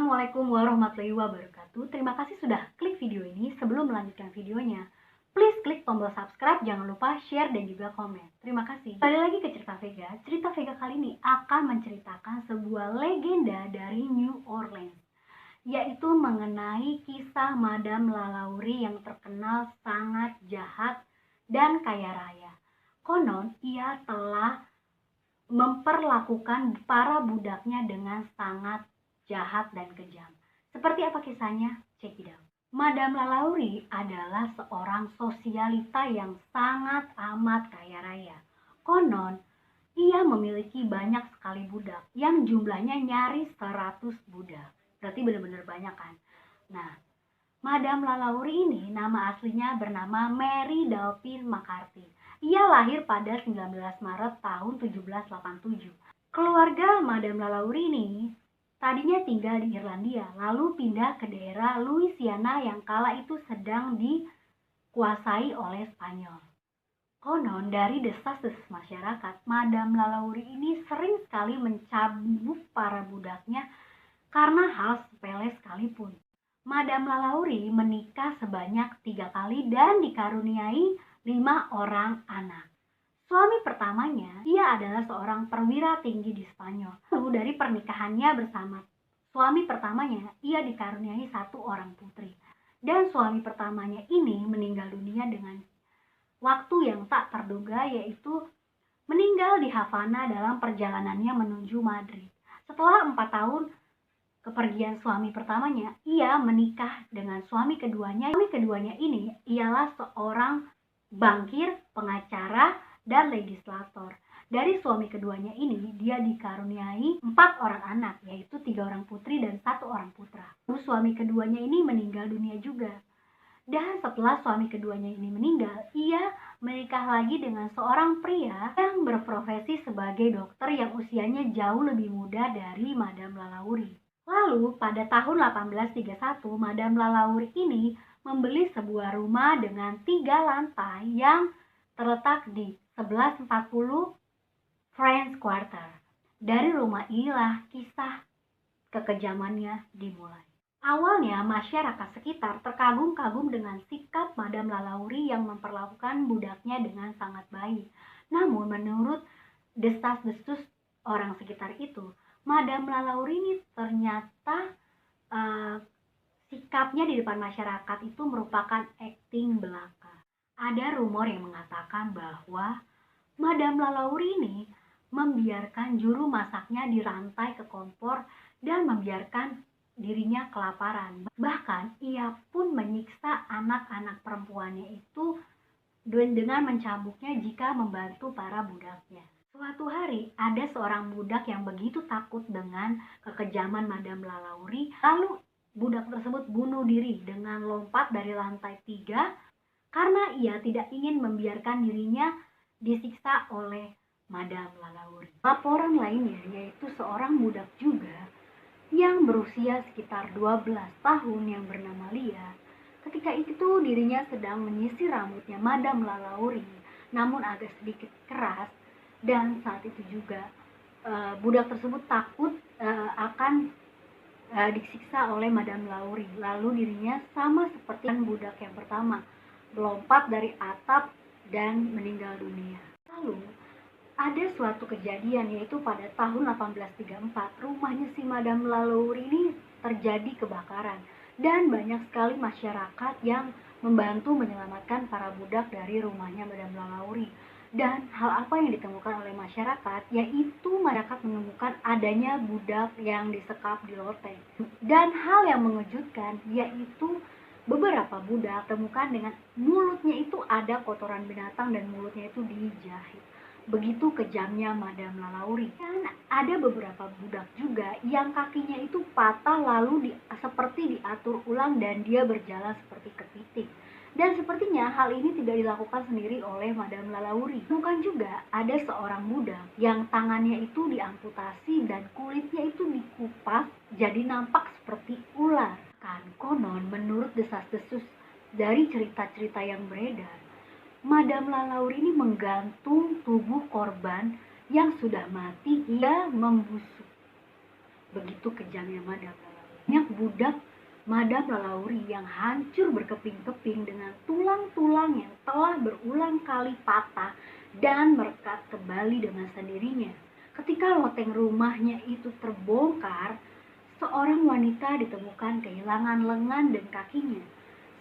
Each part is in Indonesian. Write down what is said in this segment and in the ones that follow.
Assalamualaikum warahmatullahi wabarakatuh. Terima kasih sudah klik video ini. Sebelum melanjutkan videonya, please klik tombol subscribe, jangan lupa share dan juga komen. Terima kasih. Kembali lagi ke cerita Vega. Cerita Vega kali ini akan menceritakan sebuah legenda dari New Orleans, yaitu mengenai kisah Madame Lalaurie yang terkenal sangat jahat dan kaya raya. Konon ia telah memperlakukan para budaknya dengan sangat jahat dan kejam. Seperti apa kisahnya? Check it out. Madame Lalaurie adalah seorang sosialita yang sangat amat kaya raya. Konon, ia memiliki banyak sekali budak yang jumlahnya nyaris 100 budak. Berarti benar-benar banyak kan? Nah, Madame Lalaurie ini nama aslinya bernama Mary Dalphin McCarthy. Ia lahir pada 19 Maret tahun 1787. Keluarga Madame Lalaurie ini tadinya tinggal di Irlandia, lalu pindah ke daerah Louisiana yang kala itu sedang dikuasai oleh Spanyol. Konon dari desas-desus masyarakat, Madame Lalaurie ini sering sekali mencambuk para budaknya karena hal sepele sekalipun. Madame Lalaurie menikah sebanyak 3 kali dan dikaruniai 5 orang anak. Suami pertamanya, ia adalah seorang perwira tinggi di Spanyol. Lalu dari pernikahannya bersama suami pertamanya, ia dikaruniai 1 orang putri. Dan suami pertamanya ini meninggal dunia dengan waktu yang tak terduga, yaitu meninggal di Havana dalam perjalanannya menuju Madrid. Setelah 4 tahun kepergian suami pertamanya, ia menikah dengan suami keduanya. Suami keduanya ini ialah seorang bankir, pengacara, dan legislator. Dari suami keduanya ini, dia dikaruniai 4 orang anak, yaitu 3 orang putri dan 1 orang putra. Lalu suami keduanya ini meninggal dunia juga. Dan setelah suami keduanya ini meninggal, ia menikah lagi dengan seorang pria yang berprofesi sebagai dokter yang usianya jauh lebih muda dari Madame Lalaurie. Lalu pada tahun 1831, Madame Lalaurie ini membeli sebuah rumah dengan 3 lantai yang terletak di 1140 French Quarter. Dari rumah inilah kisah kekejamannya dimulai. Awalnya masyarakat sekitar terkagum-kagum dengan sikap Madame Lalaurie yang memperlakukan budaknya dengan sangat baik. Namun menurut desas-desus orang sekitar itu, Madame Lalaurie ini ternyata sikapnya di depan masyarakat itu merupakan akting belaka. Ada rumor yang mengatakan bahwa Madame Lalaurie ini membiarkan juru masaknya dirantai ke kompor dan membiarkan dirinya kelaparan. Bahkan ia pun menyiksa anak-anak perempuannya itu dengan mencambuknya jika membantu para budaknya. Suatu hari ada seorang budak yang begitu takut dengan kekejaman Madame Lalaurie, lalu budak tersebut bunuh diri dengan lompat dari lantai 3 karena ia tidak ingin membiarkan dirinya disiksa oleh Madame Lalaurie. Laporan lainnya yaitu seorang budak juga yang berusia sekitar 12 tahun yang bernama Lia. Ketika itu dirinya sedang menyisir rambutnya Madame Lalaurie, namun agak sedikit keras, dan saat itu juga budak tersebut takut akan disiksa oleh Madame Lalaurie. Lalu dirinya sama seperti budak yang pertama, melompat dari atap dan meninggal dunia. Lalu ada suatu kejadian, yaitu pada tahun 1834 rumahnya si Madame Lalaurie ini terjadi kebakaran dan banyak sekali masyarakat yang membantu menyelamatkan para budak dari rumahnya Madame Lalaurie. Dan hal apa yang ditemukan oleh masyarakat, yaitu masyarakat menemukan adanya budak yang disekap di loteng. Dan hal yang mengejutkan yaitu beberapa budak temukan dengan mulutnya itu ada kotoran binatang dan mulutnya itu dijahit. Begitu kejamnya Madame Lalaurie. Dan ada beberapa budak juga yang kakinya itu patah lalu seperti diatur ulang dan dia berjalan seperti kepiting. Dan sepertinya hal ini tidak dilakukan sendiri oleh Madame Lalaurie. Bukan juga ada seorang budak yang tangannya itu diamputasi dan kulitnya itu dikupas jadi nampak seperti ular. Kan konon menurut desas-desus dari cerita-cerita yang beredar, Madame Lalaurie ini menggantung tubuh korban yang sudah mati hingga membusuk. Begitu kejamnya Madame Lalaurie. Banyak budak Madam Lalauri yang hancur berkeping-keping dengan tulang-tulang yang telah berulang kali patah dan merekat kembali dengan sendirinya. Ketika loteng rumahnya itu terbongkar, seorang wanita ditemukan kehilangan lengan dan kakinya.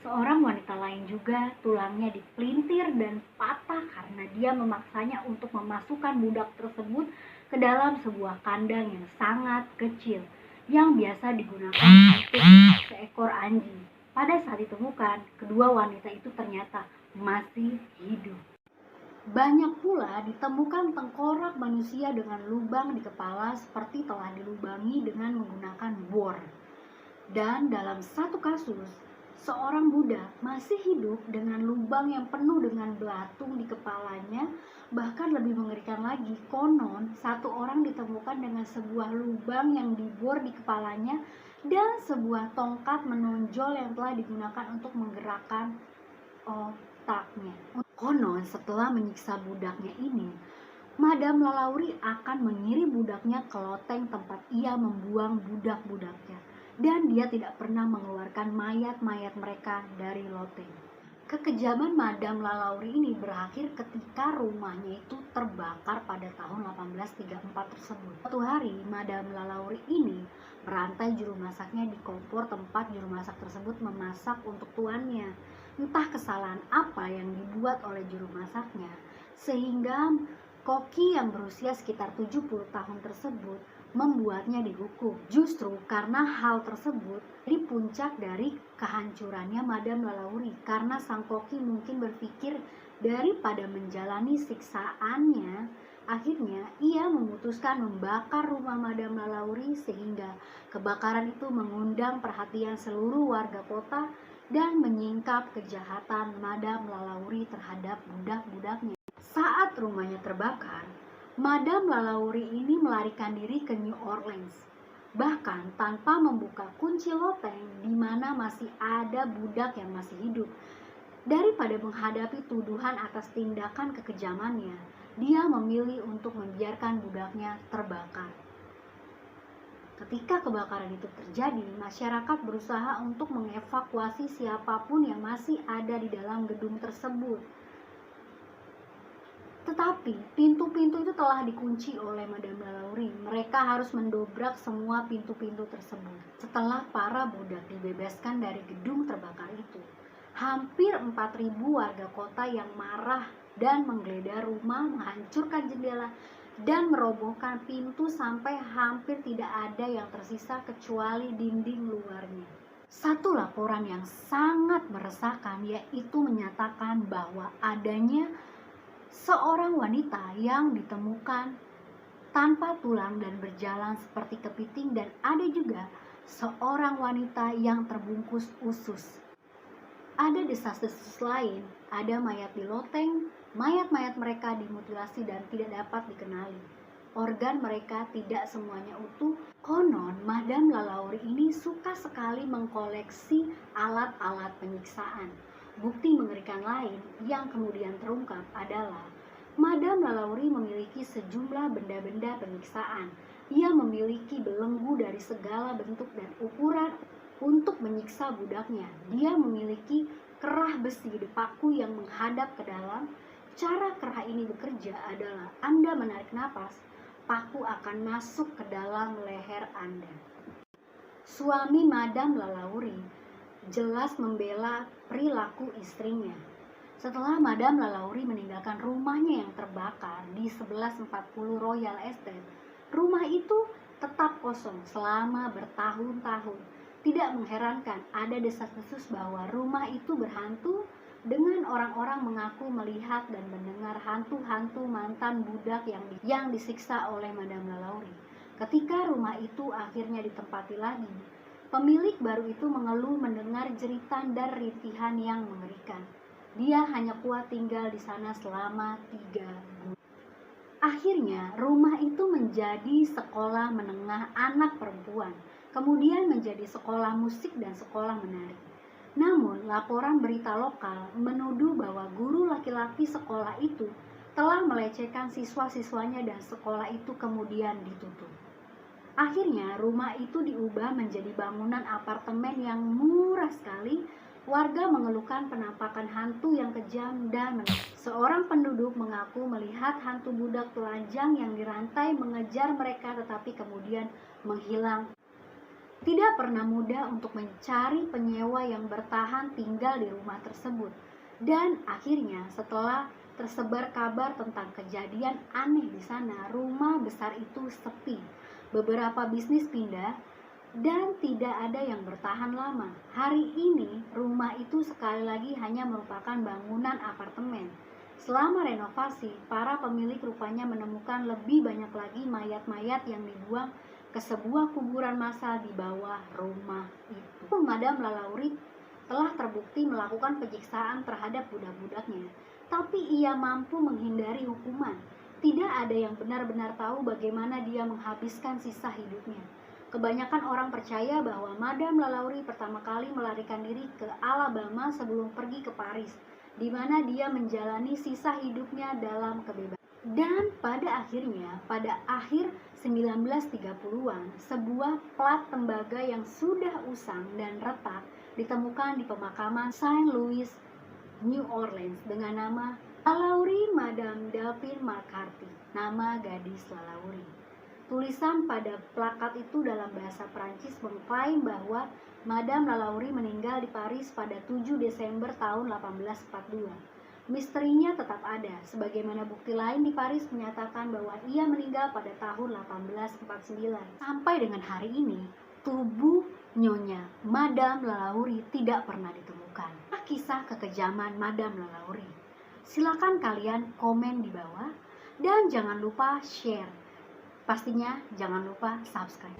Seorang wanita lain juga tulangnya dipelintir dan patah karena dia memaksanya untuk memasukkan budak tersebut ke dalam sebuah kandang yang sangat kecil yang biasa digunakan untuk seekor anjing. Pada saat ditemukan, kedua wanita itu ternyata masih hidup. Banyak pula ditemukan tengkorak manusia dengan lubang di kepala seperti telah dilubangi dengan menggunakan bor. Dan dalam satu kasus, seorang budak masih hidup dengan lubang yang penuh dengan belatung di kepalanya. Bahkan lebih mengerikan lagi, konon satu orang ditemukan dengan sebuah lubang yang dibor di kepalanya dan sebuah tongkat menonjol yang telah digunakan untuk menggerakkan otaknya. Konon setelah menyiksa budaknya ini, Madam Lalauri akan mengirim budaknya ke loteng tempat ia membuang budak-budaknya, dan dia tidak pernah mengeluarkan mayat-mayat mereka dari loteng. Kekejaman Madam Lalauri ini berakhir ketika rumahnya itu terbakar pada tahun 1834 tersebut. Suatu hari, Madam Lalauri ini merantai juru masaknya di kompor tempat juru masak tersebut memasak untuk tuannya. Entah kesalahan apa yang dibuat oleh juru masaknya, sehingga koki yang berusia sekitar 70 tahun tersebut membuatnya dihukum. Justru karena hal tersebut di puncak dari kehancurannya Madam Lalauri, karena sang koki mungkin berpikir daripada menjalani siksaannya, akhirnya ia memutuskan membakar rumah Madam Lalauri sehingga kebakaran itu mengundang perhatian seluruh warga kota dan menyingkap kejahatan Madam Lalauri terhadap budak-budaknya. Saat rumahnya terbakar, Madam Lalauri ini melarikan diri ke New Orleans, bahkan tanpa membuka kunci loteng di mana masih ada budak yang masih hidup. Daripada menghadapi tuduhan atas tindakan kekejamannya, dia memilih untuk membiarkan budaknya terbakar. Ketika kebakaran itu terjadi, masyarakat berusaha untuk mengevakuasi siapapun yang masih ada di dalam gedung tersebut. Tetapi pintu-pintu itu telah dikunci oleh Madam Lalauri. Mereka harus mendobrak semua pintu-pintu tersebut. Setelah para budak dibebaskan dari gedung terbakar itu, hampir 4.000 warga kota yang marah dan menggeledah rumah, menghancurkan jendela, dan merobohkan pintu sampai hampir tidak ada yang tersisa kecuali dinding luarnya. Satu laporan yang sangat meresahkan yaitu menyatakan bahwa adanya seorang wanita yang ditemukan tanpa tulang dan berjalan seperti kepiting, dan ada juga seorang wanita yang terbungkus usus. Ada desas-desus lain, ada mayat di loteng, mayat-mayat mereka dimutilasi dan tidak dapat dikenali. Organ mereka tidak semuanya utuh. Konon Madam Lalauri ini suka sekali mengkoleksi alat-alat penyiksaan. Bukti mengerikan lain yang kemudian terungkap adalah Madam Lalauri memiliki sejumlah benda-benda penyiksaan. Ia memiliki belenggu dari segala bentuk dan ukuran untuk menyiksa budaknya. Dia memiliki kerah besi di paku yang menghadap ke dalam. Cara kerah ini bekerja adalah Anda menarik napas, paku akan masuk ke dalam leher Anda. Suami Madam Lalauri jelas membela perilaku istrinya. Setelah Madam Lalauri meninggalkan rumahnya yang terbakar di 1140 Royal Estate, rumah itu tetap kosong selama bertahun-tahun. Tidak mengherankan ada desas-desus bahwa rumah itu berhantu, dengan orang-orang mengaku melihat dan mendengar hantu-hantu mantan budak yang disiksa oleh Madam Lalauri. Ketika rumah itu akhirnya ditempati lagi, pemilik baru itu mengeluh mendengar jeritan dan rintihan yang mengerikan. Dia hanya kuat tinggal di sana selama 3 bulan. Akhirnya rumah itu menjadi sekolah menengah anak perempuan, kemudian menjadi sekolah musik dan sekolah menari. Namun laporan berita lokal menuduh bahwa guru laki-laki sekolah itu telah melecehkan siswa-siswanya dan sekolah itu kemudian ditutup. Akhirnya rumah itu diubah menjadi bangunan apartemen yang murah sekali. Warga mengeluhkan penampakan hantu yang kejam dan menakutkan. Seorang penduduk mengaku melihat hantu budak telanjang yang dirantai mengejar mereka tetapi kemudian menghilang. Tidak pernah mudah untuk mencari penyewa yang bertahan tinggal di rumah tersebut. Dan akhirnya setelah tersebar kabar tentang kejadian aneh di sana, rumah besar itu sepi. Beberapa bisnis pindah dan tidak ada yang bertahan lama. Hari ini rumah itu sekali lagi hanya merupakan bangunan apartemen. Selama renovasi, para pemilik rupanya menemukan lebih banyak lagi mayat-mayat yang dibuang ke sebuah kuburan massal di bawah rumah itu. Madam Lalaurie telah terbukti melakukan penyiksaan terhadap budak-budaknya, tapi ia mampu menghindari hukuman. Tidak ada yang benar-benar tahu bagaimana dia menghabiskan sisa hidupnya. Kebanyakan orang percaya bahwa Madam Lalaurie pertama kali melarikan diri ke Alabama sebelum pergi ke Paris, di mana dia menjalani sisa hidupnya dalam kebebasan. Dan pada akhirnya, pada akhir 1930-an, sebuah plat tembaga yang sudah usang dan retak ditemukan di pemakaman Saint Louis, New Orleans dengan nama Lalaurie Madame Delphine McCarthy, nama gadis Lalaurie. Tulisan pada plakat itu dalam bahasa Prancis mengklaim bahwa Madame Lalaurie meninggal di Paris pada 7 Desember tahun 1842. Misterinya tetap ada, sebagaimana bukti lain di Paris menyatakan bahwa ia meninggal pada tahun 1849. Sampai dengan hari ini, tubuh Nyonya Madame Lalaurie tidak pernah ditemukan. Kisah kekejaman Madame Lalaurie. Silakan kalian komen di bawah dan jangan lupa share. Pastinya jangan lupa subscribe.